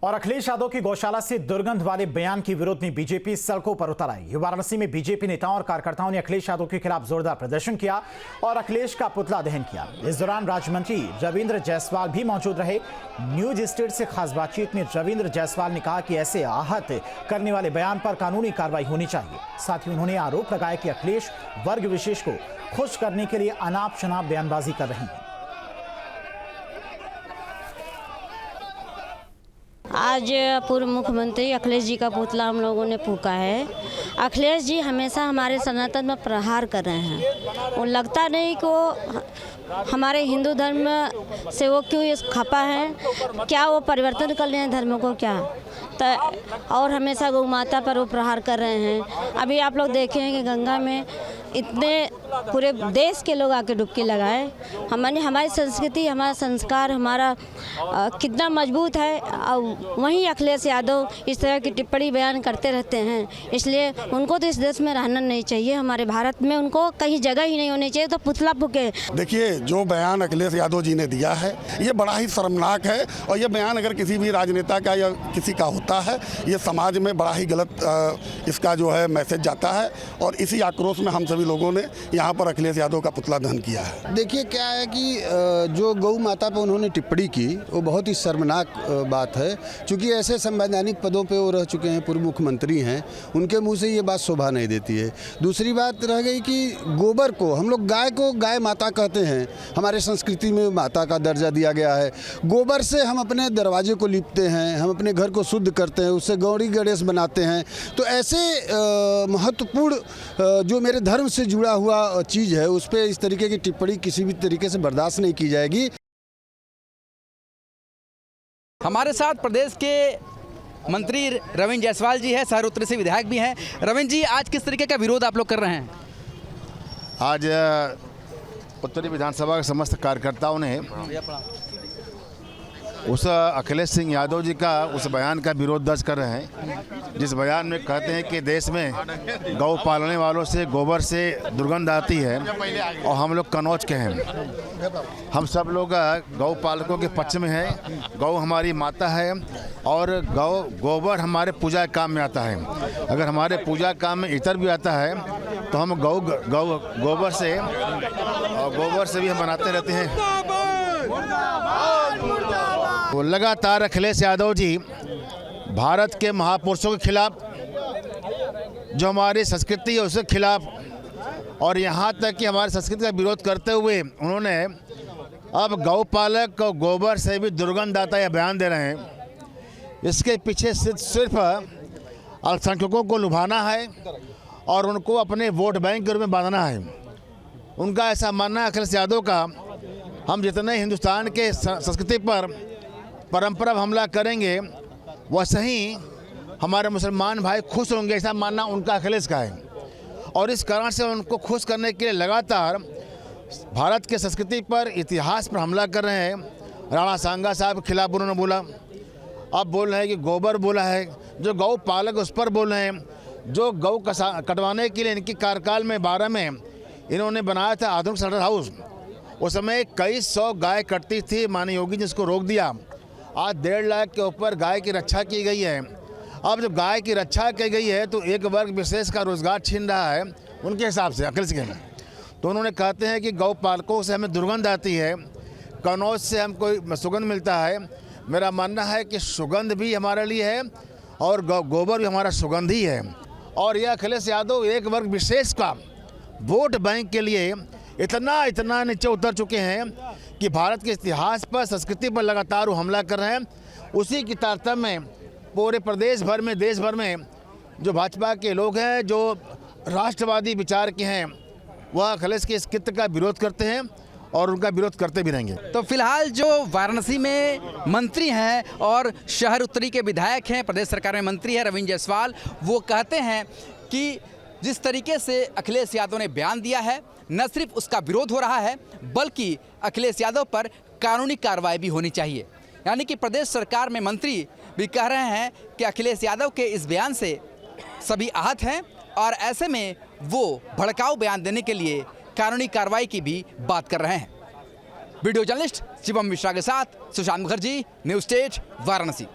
और अखिलेश यादव की गौशाला से दुर्गंध वाले बयान के विरोध में बीजेपी सड़कों पर उतर आई। वाराणसी में बीजेपी नेताओं और कार्यकर्ताओं ने अखिलेश यादव के खिलाफ जोरदार प्रदर्शन किया और अखिलेश का पुतला दहन किया। इस दौरान राज्य मंत्री रविंद्र जायसवाल भी मौजूद रहे। न्यूज स्टेट से खास बातचीत में रविंद्र जायसवाल ने कहा कि ऐसे आहत करने वाले बयान पर कानूनी कार्रवाई होनी चाहिए। साथ ही उन्होंने आरोप लगाया कि अखिलेश वर्ग विशेष को खुश करने के लिए अनाप शनाप बयानबाजी कर रही है। आज पूर्व मुख्यमंत्री अखिलेश जी का पुतला हम लोगों ने फूंका है। अखिलेश जी हमेशा हमारे सनातन में प्रहार कर रहे हैं। वो लगता नहीं कि वो हमारे हिंदू धर्म से वो क्यों इस खपा हैं, क्या वो परिवर्तन कर रहे हैं धर्म को क्या, और हमेशा गौ माता पर वो प्रहार कर रहे हैं। अभी आप लोग देखें कि गंगा में इतने पूरे देश के लोग आके डुबकी लगाए। हमारी संस्कृति, हमारा संस्कार, हमारा कितना मजबूत है। और वहीं अखिलेश यादव इस तरह की टिप्पणी बयान करते रहते हैं, इसलिए उनको तो इस देश में रहना नहीं चाहिए। हमारे भारत में उनको कहीं जगह ही नहीं होनी चाहिए, तो पुतला फूके। देखिए, जो बयान अखिलेश यादव जी ने दिया है ये बड़ा ही शर्मनाक है, और ये बयान अगर किसी भी राजनेता का या किसी का होता है, ये समाज में बड़ा ही गलत इसका जो है मैसेज जाता है। और इसी आक्रोश में हम सभी लोगों ने यहाँ पर अखिलेश यादव का पुतला दहन किया है। देखिए, क्या है कि जो गौ माता पर उन्होंने टिप्पणी की वो बहुत ही शर्मनाक बात है। क्योंकि ऐसे संवैधानिक पदों पे वो रह चुके हैं, पूर्व मुख्यमंत्री हैं, उनके मुंह से ये बात शोभा नहीं देती है। दूसरी बात रह गई कि गोबर को हम लोग गाय को गाय माता कहते हैं, हमारे संस्कृति में माता का दर्जा दिया गया है। गोबर से हम अपने दरवाजे को लीपते हैं, हम अपने घर को शुद्ध करते हैं, उससे गौरी गणेश बनाते हैं। तो ऐसे महत्वपूर्ण जो मेरे धर्म से जुड़ा हुआ चीज़ है, उस पर इस तरीके की टिप्पणी किसी भी तरीके से बर्दाश्त नहीं की जाएगी। हमारे साथ प्रदेश के मंत्री रविंद्र जायसवाल जी हैं, शहर उत्तरी से विधायक भी हैं। रविंद्र जी, आज किस तरीके का विरोध आप लोग कर रहे हैं? आज उत्तरी विधानसभा के समस्त कार्यकर्ताओं ने उस अखिलेश सिंह यादव जी का उस बयान का विरोध दर्ज कर रहे हैं, जिस बयान में कहते हैं कि देश में गौ पालने वालों से गोबर से दुर्गंध आती है और हम लोग कनौज के हैं। हम सब लोग गौ पालकों के पक्ष में हैं। गौ हमारी माता है और गोबर हमारे पूजा काम में आता है। अगर हमारे पूजा काम में इतर भी आता है तो हम गोबर से भी हम बनाते रहते हैं। लगातार अखिलेश यादव जी भारत के महापुरुषों के खिलाफ, जो हमारी संस्कृति है उसके खिलाफ, और यहाँ तक कि हमारी संस्कृति का विरोध करते हुए उन्होंने अब गौपालक को गोबर से भी दुर्गंध आता है बयान दे रहे हैं। इसके पीछे सिर्फ अल्पसंख्यकों को लुभाना है और उनको अपने वोट बैंक के रूप में बांधना है। उनका ऐसा मानना है अखिलेश यादव का, हम जितने हिंदुस्तान के संस्कृति पर परंपरा हमला करेंगे वैसे ही हमारे मुसलमान भाई खुश होंगे, ऐसा मानना उनका अखिलेश का है। और इस कारण से उनको खुश करने के लिए लगातार भारत के संस्कृति पर, इतिहास पर हमला कर रहे हैं। राणा सांगा साहब के खिलाफ उन्होंने बोला, अब बोल रहे हैं कि गोबर बोला है, जो गौ पालक उस पर बोल रहे हैं। जो गौ कटवाने के लिए इनके कार्यकाल में 12 में इन्होंने बनाया था आधुनिक स्लॉटर हाउस, उस समय कई सौ गाय कटती थी, माननीय योगी जी इसको रोक दिया। आज 1.5 लाख के ऊपर गाय की रक्षा की गई है। अब जब गाय की रक्षा की गई है तो एक वर्ग विशेष का रोजगार छीन रहा है उनके हिसाब से, अखिलेश के। तो उन्होंने कहते हैं कि गौ पालकों से हमें दुर्गंध आती है, कनौज से हमको सुगंध मिलता है। मेरा मानना है कि सुगंध भी हमारे लिए है और गोबर भी हमारा सुगंध ही है। और यह अखिलेश यादव एक वर्ग विशेष का वोट बैंक के लिए इतना नीचे उतर चुके हैं कि भारत के इतिहास पर, संस्कृति पर लगातार वो हमला कर रहे हैं। उसी की तारतम्य में पूरे प्रदेश भर में, देश भर में जो भाजपा के लोग हैं, जो राष्ट्रवादी विचार के हैं, वह अखिलेश के इस कृत्य का विरोध करते हैं और उनका विरोध करते भी रहेंगे। तो फिलहाल जो वाराणसी में मंत्री हैं और शहर उत्तरी के विधायक हैं, प्रदेश सरकार में मंत्री हैं रविंद्र जायसवाल, वो कहते हैं कि जिस तरीके से अखिलेश यादव ने बयान दिया है, न सिर्फ उसका विरोध हो रहा है बल्कि अखिलेश यादव पर कानूनी कार्रवाई भी होनी चाहिए। यानी कि प्रदेश सरकार में मंत्री भी कह रहे हैं कि अखिलेश यादव के इस बयान से सभी आहत हैं और ऐसे में वो भड़काऊ बयान देने के लिए कानूनी कार्रवाई की भी बात कर रहे हैं। वीडियो जर्नलिस्ट शिवम मिश्रा के साथ सुशांत मुखर्जी, न्यूज स्टेट, वाराणसी।